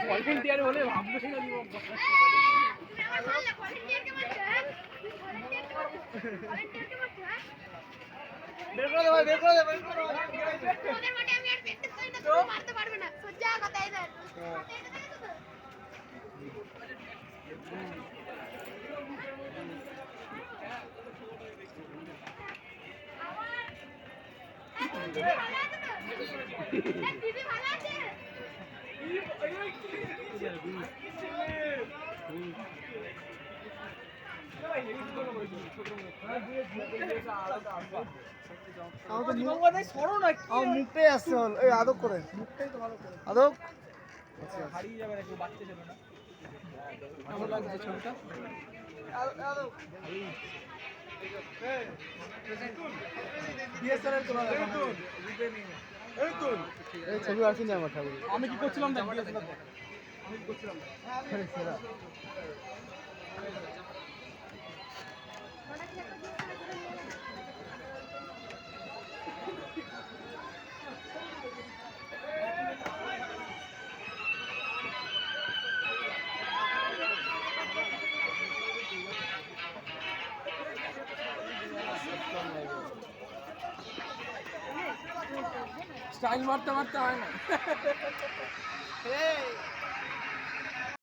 volunteer বলে ভাবলো না বের করে দে বের করে দে বের করে দে ওদের মানে আমি আর প্র্যাকটিস করি না তুমি মারতে পারবে না সজ্জা কথা এদের দিদি ভালো আছে মুখটাই আসছে এই আদক করে আদক হারিয়ে যাবে একটু বাচ্চা ছিল না ভালো লাগছে ছবিটা ছবি আসেনি আমার ঠাকুর আমি কি করছিলাম আমি কি করছিলাম স্টাইল মারতে মারতে হয় না